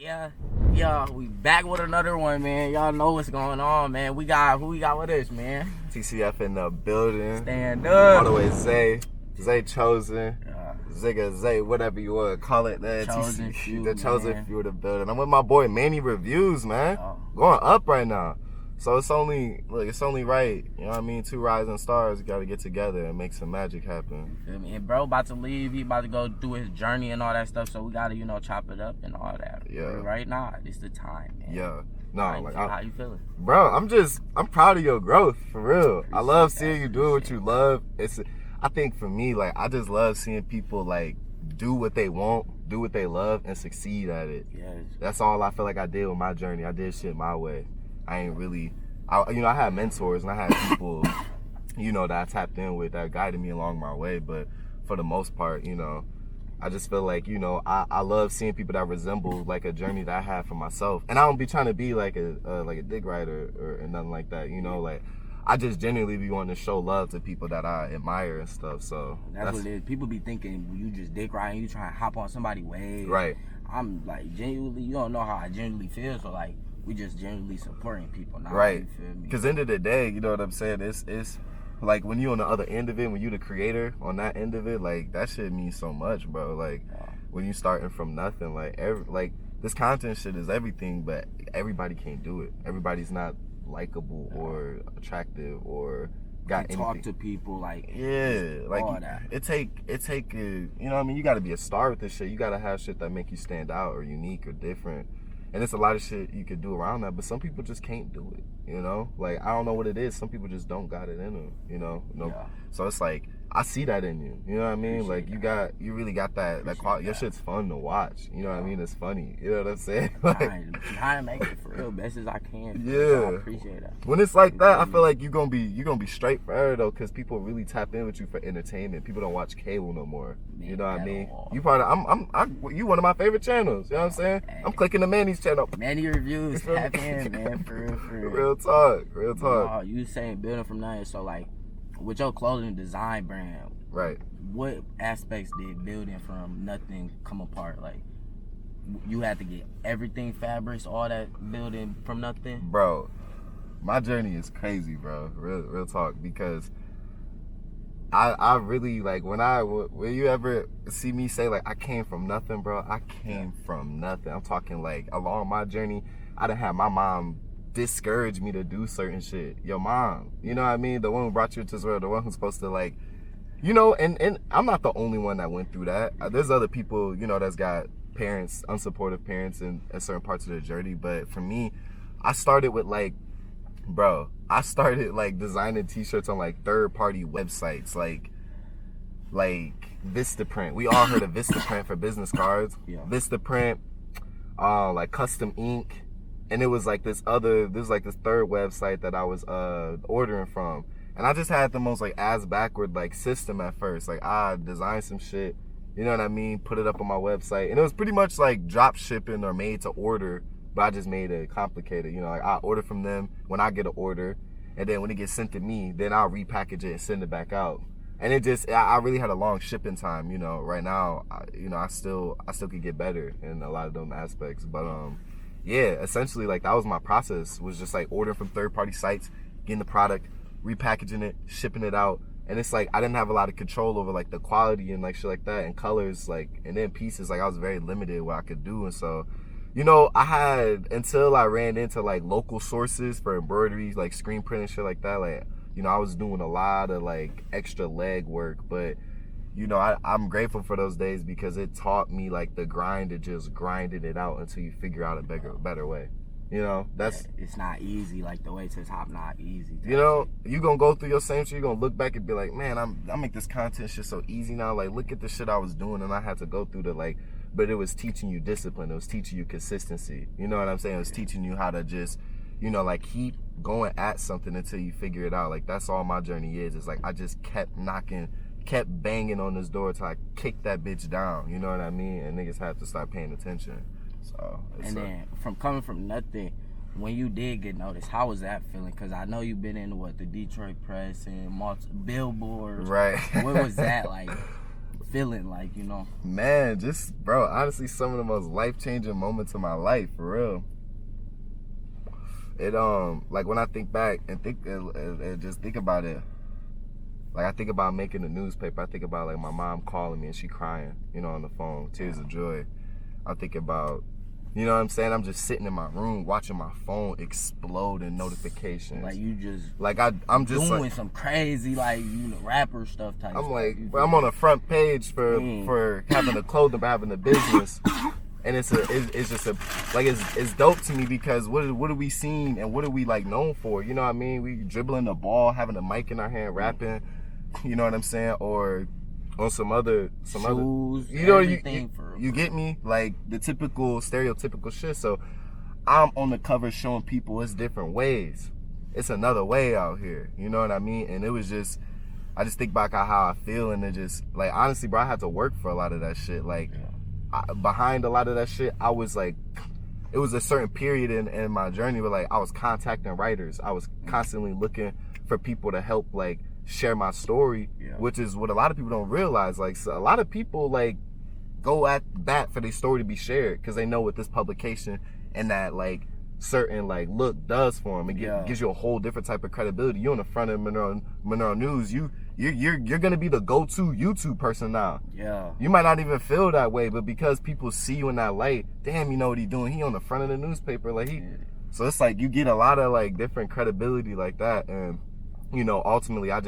Yeah, we back with another one, man. Y'all know what's going on, man. Who we got with us, man? TCF in the building. Stand up. All the way Zay Chosen. Zigga, Zay, whatever you want to call it. The Chosen few, the chosen man. few of the building. I'm with my boy Manny Reviews, man. Going up right now. So it's only right, you know what I mean? 2 rising stars got to get together and make some magic happen. Feel me? And bro about to leave. He about to go do his journey and all that stuff. So we got to, chop it up and all that. Yeah. Right now, it's the time, man. Yeah. No, how you feeling? Bro, I'm proud of your growth, for real. I love seeing you doing what you love. I think for me, like, I just love seeing people, like, do what they want, do what they love, and succeed at it. Yes. That's all I feel like I did with my journey. I did shit my way. I ain't really, I had mentors and I had people, that I tapped in with that guided me along my way. But for the most part, I just feel like, I love seeing people that resemble like a journey that I had for myself. And I don't be trying to be like a dick rider or nothing like that, like I just genuinely be wanting to show love to people that I admire and stuff. So that's what it is. People be thinking you just dick riding, you trying to hop on somebody's wave. Right. I'm like genuinely, you don't know how I genuinely feel. So like we just genuinely supporting people now. Right. You feel me? Because end of the day, you know what I'm saying? It's like when you on the other end of it, when you the creator on that end of it, like that shit means so much, bro. Like when you starting from nothing, like this content shit is everything, but everybody can't do it. Everybody's not likable or attractive or got anything. Talk to people like like all that. It take you know what I mean? You got to be a star with this shit. You got to have shit that make you stand out or unique or different. And it's a lot of shit you could do around that, but some people just can't do it, Like, I don't know what it is. Some people just don't got it in them, Yeah. So it's like, I see that in you, you know what I mean? Like, you really got that quality. Your shit's fun to watch, you know what I mean? It's funny, you know what I'm saying? Like, trying to make it for real, best as I can. Yeah. So I appreciate that. When it's like that, I feel like you're gonna be straight forever though, because people really tap in with you for entertainment. People don't watch cable no more. You know what I mean? You part of you one of my favorite channels. You know what I'm saying? Hey. I'm clicking the Manny's channel. Manny Reviews, tap in, man, for real. Real talk. You saying building from nothing, so like with your clothing design brand, right? What aspects did building from nothing come apart? Like you had to get everything, fabrics, all that building from nothing. Bro, my journey is crazy, bro. Real talk, because I really like when you ever see me say like I came from nothing, bro. I came from nothing. I'm talking like along my journey, I done had my mom discourage me to do certain shit. Your mom, you know what I mean? The one who brought you to this world, the one who's supposed to like, and I'm not the only one that went through that. There's other people, that's got parents, unsupportive parents in certain parts of their journey. But for me, I started with like designing t-shirts on like third-party websites, like Vistaprint. We all heard of Vistaprint for business cards. Yeah. Vistaprint, like Custom Ink. And it was like this third website that I was ordering from. And I just had the most like ass backward like system at first. Like I designed some shit, you know what I mean? Put it up on my website. And it was pretty much like drop shipping or made to order, but I just made it complicated. Like I order from them when I get an order. And then when it gets sent to me, then I'll repackage it and send it back out. And I really had a long shipping time, Right now, I still could get better in a lot of them aspects. But yeah, essentially, like, that was my process, was just, like, ordering from third-party sites, getting the product, repackaging it, shipping it out. And it's, like, I didn't have a lot of control over, like, the quality and, like, shit like that, and colors, like, and then pieces, like, I was very limited what I could do. And so, I had, until I ran into, like, local sources for embroidery, like, screen print and shit like that, like, I was doing a lot of, like, extra leg work. But I'm grateful for those days because it taught me like the grind of just grinding it out until you figure out a better way. That's it's not easy. Like the way to the top, not easy. You gonna go through your same shit. You gonna look back and be like, man, I make this content shit so easy now. Like, look at the shit I was doing and I had to go through but it was teaching you discipline. It was teaching you consistency. You know what I'm saying? It was teaching you how to just, like keep going at something until you figure it out. Like that's all my journey is. It's like I just kept banging on this door till I kicked that bitch down, you know what I mean? And niggas have to start paying attention. So then from coming from nothing, when you did get noticed, how was that feeling? Because I know you've been in the Detroit Press and billboards. Right. What was that like feeling like, you know? Man, just, bro, honestly, some of the most life-changing moments of my life, for real. It, like, when I think back and just think about it, like, I think about making the newspaper. I think about, like, my mom calling me and she crying, you know, on the phone, tears of joy. I think about, you know what I'm saying? I'm just sitting in my room watching my phone explode in notifications. Like, you just like I'm just doing like, some crazy, like, you know, rapper stuff type I'm stuff. like, I'm on the front page for having a clothing, for having a business. And it's just it's dope to me because what are we seeing and what are we like known for? You know what I mean? We dribbling the ball, having a mic in our hand, rapping, you know what I'm saying? Or on some other shoes, you know, you get me? Like the typical stereotypical shit. So I'm on the cover showing people it's different ways. It's another way out here. You know what I mean? And it was just, I just think back on how I feel, and it just, like, honestly, bro, I had to work for a lot of that shit. Like, behind a lot of that shit, I was like, it was a certain period in my journey where, like, I was contacting writers. I was constantly looking for people to help, like, share my story, which is what a lot of people don't realize. Like, so a lot of people, like, go at bat for their story to be shared because they know what this publication and that, like, certain, like, look does for them. It gives you a whole different type of credibility. You're on the front of Monroe News. You're gonna be the go-to YouTube person now. Yeah. You might not even feel that way, but because people see you in that light, damn, you know what he doing. He on the front of the newspaper, like So it's like you get a lot of like different credibility like that, and you know, ultimately, I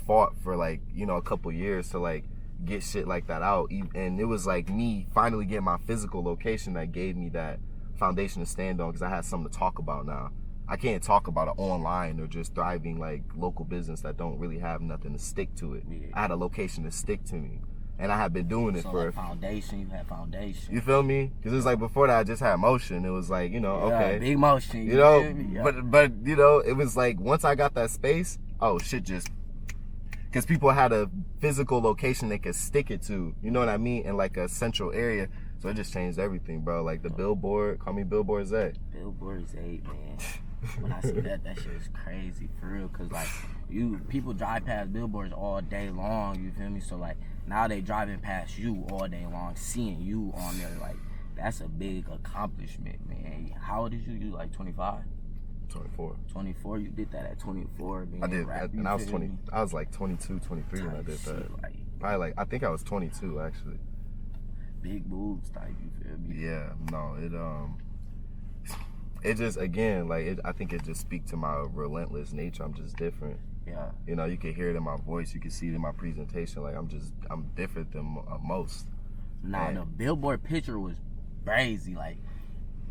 fought for like, you know, a couple years to like get shit like that out, and it was like me finally getting my physical location that gave me that foundation to stand on, because I had something to talk about now. I can't talk about it online or just thriving like local business that don't really have nothing to stick to it. I had a location to stick to me, and I had been doing it for like foundation. You had foundation. You feel me? Because it's like before that I just had motion. It was like, you know, okay, big motion. You know, but you know, it was like once I got that space, oh shit, just because people had a physical location they could stick it to. You know what I mean? In like a central area. So it just changed everything, bro. Like the billboard, call me Billboard Zay. Billboard Zay, man. When I see that shit is crazy for real. Cause like people drive past billboards all day long. You feel me? So like now they driving past you all day long, seeing you on there. Like that's a big accomplishment, man. How old is you? You like 25? 24. 24. You did that at 24. I did, and I was 20. I was like 22, 23 when I did that. Like, probably like I think I was 22 actually. Big moves type, you feel me? Yeah, no, it just, again, like, I think it just speaks to my relentless nature. I'm just different. Yeah. You know, you can hear it in my voice. You can see it in my presentation. Like, I'm different than most. Nah, the billboard picture was crazy. Like,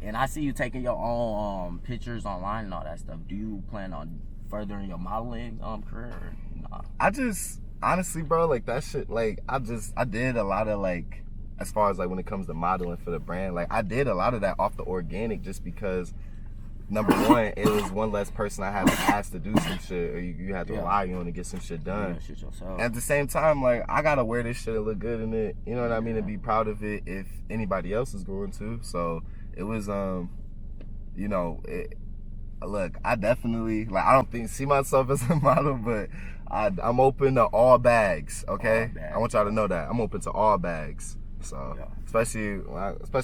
and I see you taking your own pictures online and all that stuff. Do you plan on furthering your modeling career or nah? I just, honestly, bro, like, that shit, like, I did a lot of, like, as far as like when it comes to modeling for the brand, like I did a lot of that off the organic just because number one, it was one less person I had to ask to do some shit, or you had to rely on to get some shit done. Shit yourself. At the same time, like I gotta wear this shit and look good in it, you know what I mean, and be proud of it if anybody else is going to. So it was you know, look, I definitely like I don't see myself as a model, but I'm open to all bags, okay? I want y'all to know that. I'm open to all bags. So especially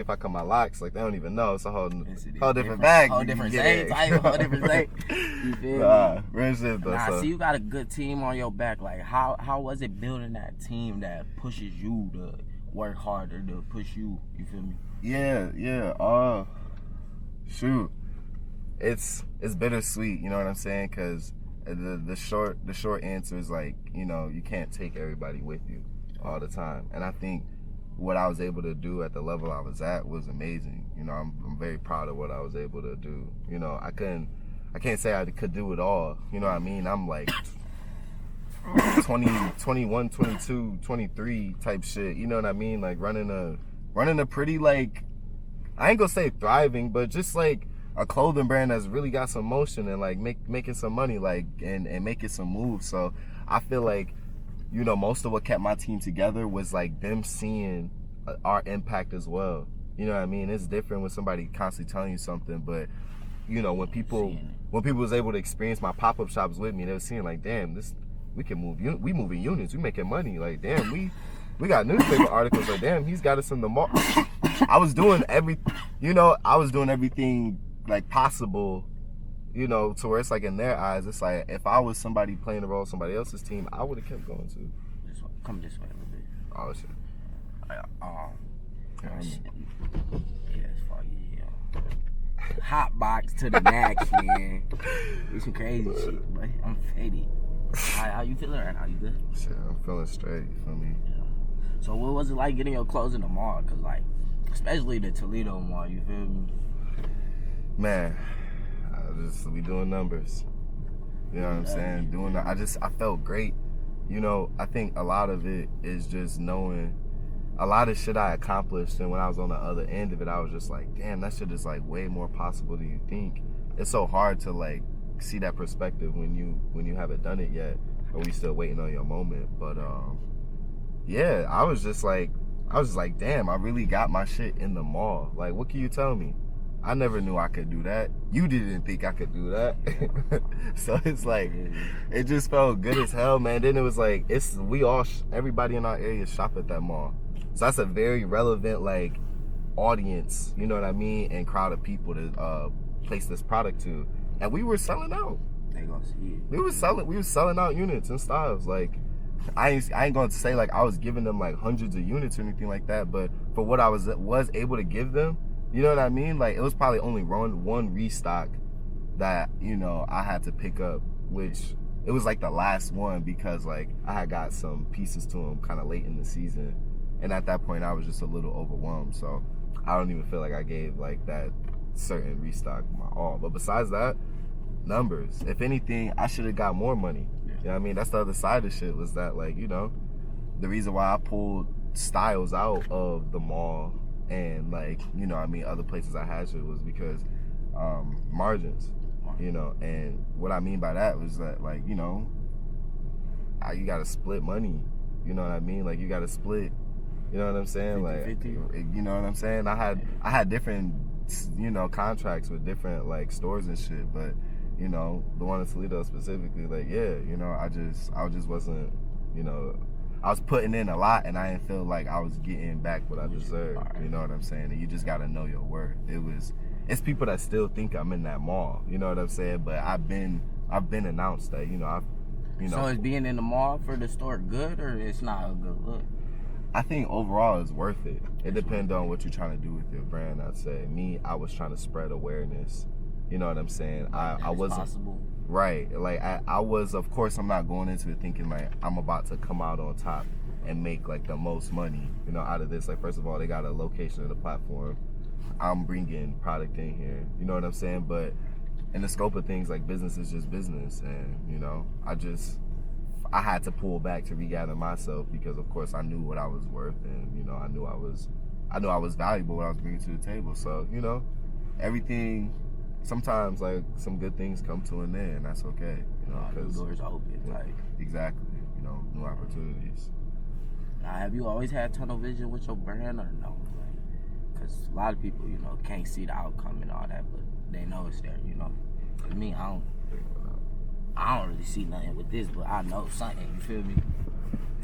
if I cut my locks, like they don't even know. It's a whole different bag. Whole different Zay type, whole different Zay. You feel me? Real shit though. So you got a good team on your back. Like how was it building that team that pushes you to work harder, to push you? You feel me? Yeah. Shoot, it's bittersweet. You know what I'm saying? Because the short answer is like, you know, you can't take everybody with you all the time, and I think what I was able to do at the level I was at was amazing. You know, I'm very proud of what I was able to do. You know, I can't say I could do it all. You know what I mean? I'm like 20, 21, 22, 23 type shit. You know what I mean? Like running a pretty, like, I ain't gonna say thriving, but just like a clothing brand that's really got some motion and like making some money, like and making some moves. So I feel like, you know, most of what kept my team together was like them seeing our impact as well. You know what I mean? It's different when somebody constantly telling you something, but you know, when people was able to experience my pop-up shops with me, they were seeing like, damn, we can move, we moving units, we making money. Like, damn, We got newspaper articles like, damn, he's got us in the mall. I was doing everything like possible, to where it's like in their eyes, it's like if I was somebody playing the role of somebody else's team, I would have kept going too. Come this way a little bit. Oh shit. Yeah, that's for you. Yeah. Hot box to the max, man. It's some crazy shit, but I'm faded. How you feeling right now? You good? Shit, I'm feeling straight. You feel me? Yeah. So what was it like getting your clothes in the mall? Cause like, especially the Toledo mall, you feel me? Man, we doing numbers. You know what I'm saying? I felt great. I think a lot of it is just knowing a lot of shit I accomplished, and when I was on the other end of it, I was just like, damn, that shit is like way more possible than you think. It's so hard to like see that perspective when you haven't done it yet, or we still waiting on your moment. But yeah, I was just like, damn, I really got my shit in the mall. Like, what can you tell me? I never knew I could do that. You didn't think I could do that. So it's like, it just felt good as hell, man. Then it was like, everybody in our area shop at that mall. So that's a very relevant, like, audience, you know what I mean? And crowd of people to place this product to. And we were selling out. They gonna see it. We were selling out units and styles. Like, I ain't gonna say like I was giving them like hundreds of units or anything like that, but for what I was able to give them, you know what I mean? Like, it was probably only one restock that, I had to pick up, which it was like the last one because like I had got some pieces to them kind of late in the season. And at that point I was just a little overwhelmed. So I don't even feel like I gave like that certain restock my all. But besides that, numbers. If anything, I should have got more money. Yeah. You know what I mean? That's the other side of shit, was that like, the reason why I pulled styles out of the mall and like, other places I had shit was because margins, and what I mean by that was that like, you gotta split money, you know what I mean? Like, you gotta split, you know what I'm saying? 50, like, you know what I'm saying? I had different, contracts with different like stores and shit, but the one in Toledo specifically, like, yeah, I just wasn't, I was putting in a lot and I didn't feel like I was getting back what I deserved. You know what I'm saying? And you just gotta know your worth. It's people that still think I'm in that mall. You know what I'm saying? But I've been announced that, So is being in the mall for the store good, or it's not a good look? I think overall it's worth it. It depends on what you're trying to do with your brand. I'd say I was trying to spread awareness. You know what I'm saying? I wasn't possible. Right. Like I was, of course, I'm not going into it thinking like I'm about to come out on top and make like the most money, out of this. Like, first of all, they got a location and a platform. I'm bringing product in here. You know what I'm saying? But in the scope of things, like, business is just business. And, I had to pull back to regather myself because, of course, I knew what I was worth, and, I knew I was valuable what I was bringing to the table. So, everything, sometimes like some good things come to an end, and that's okay. Because doors open. Like, exactly. New opportunities. Now, have you always had tunnel vision with your brand, or no? Because a lot of people, can't see the outcome and all that, but they know it's there. For me, I don't really see nothing with this, but I know something. You feel me?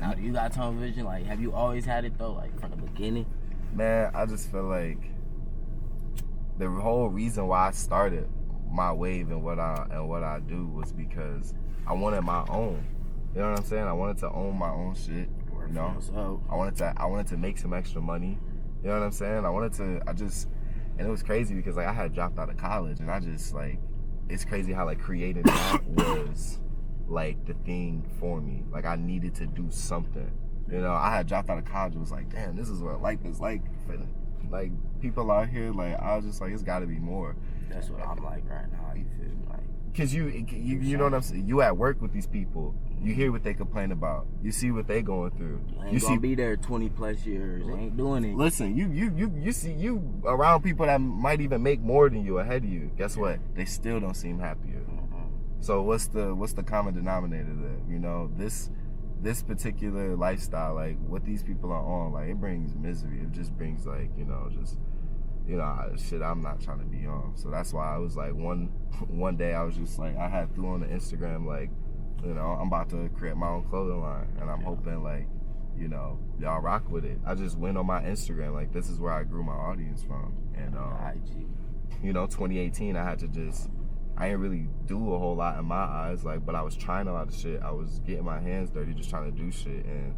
Now, do you got tunnel vision? Like, have you always had it though? Like, from the beginning? Man, I just feel like the whole reason why I started my wave and what I do was because I wanted my own. You know what I'm saying? I wanted to own my own shit. I wanted to make some extra money. You know what I'm saying? And it was crazy because like I had dropped out of college, and I just like, it's crazy how like creating that was like the thing for me. Like, I needed to do something. I had dropped out of college and was like, damn, this is what life is like. Like, people out here, like, I was just like, it's got to be more. That's what I'm like right now. You feel me? Like, because you know what I'm saying? You at work with these people. You hear what they complain about. You see what they going through. You gonna be there 20 plus years. They ain't doing it. Listen, you see you around people that might even make more than you, ahead of you. Guess what? They still don't seem happier. So what's the common denominator there? This particular lifestyle, like what these people are on, like, it brings misery. It just brings like, shit I'm not trying to be on. So that's why I was like, one day I was just like, I had threw on the Instagram like, I'm about to create my own clothing line, and I'm hoping like, you know, y'all rock with it. I just went on my Instagram, like, this is where I grew my audience from. And, IG. you know, 2018, I didn't really do a whole lot in my eyes, like, but I was trying a lot of shit. I was getting my hands dirty, just trying to do shit. And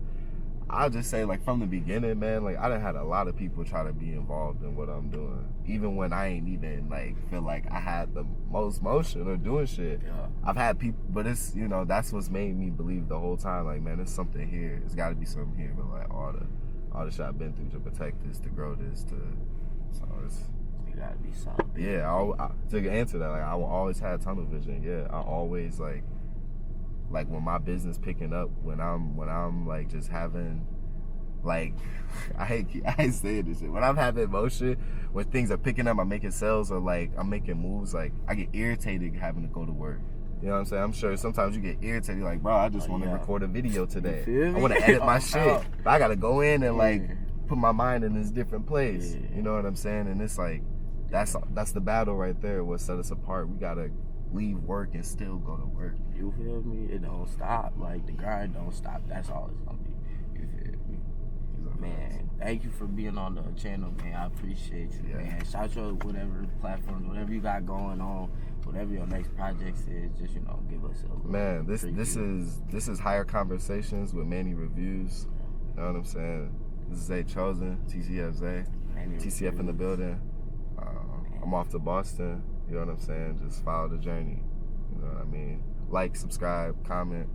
I'll just say, like, from the beginning, man, like, I done had a lot of people try to be involved in what I'm doing. Even when I ain't even, like, feel like I had the most motion or doing shit. Yeah. I've had people, but it's, you know, that's what's made me believe the whole time, like, man, there's something here. There's got to be something here. But, like, all the shit I've been through to protect this, to grow this, so it's... Gotta be something. Yeah, I to answer that, like, I always had tunnel vision. Yeah, I always like when my business picking up, when I'm like just having, like, I hate saying this shit. When I'm having motion, when things are picking up, I'm making sales or like I'm making moves, like I get irritated having to go to work. You know what I'm saying? I'm sure sometimes you get irritated, like, bro, I just want to record a video today. I want to edit my shit, but I gotta go in and like put my mind in this different place. You know what I'm saying? And it's like, that's the battle right there. What set us apart. We gotta leave work and still go to work. You feel me? It don't stop. Like, the grind don't stop. That's all it's gonna be. You feel me? Man, thank you for being on the channel, man. I appreciate you, man. Shout out whatever platforms, whatever you got going on, whatever your next project is. Just, you know, give us a man. This is Higher Conversations with Manny Reviews. You know what I'm saying? This is Zay Chosen, TCF Zay, TCF in the building. I'm off to Boston, you know what I'm saying? Just follow the journey, you know what I mean? Like, subscribe, comment,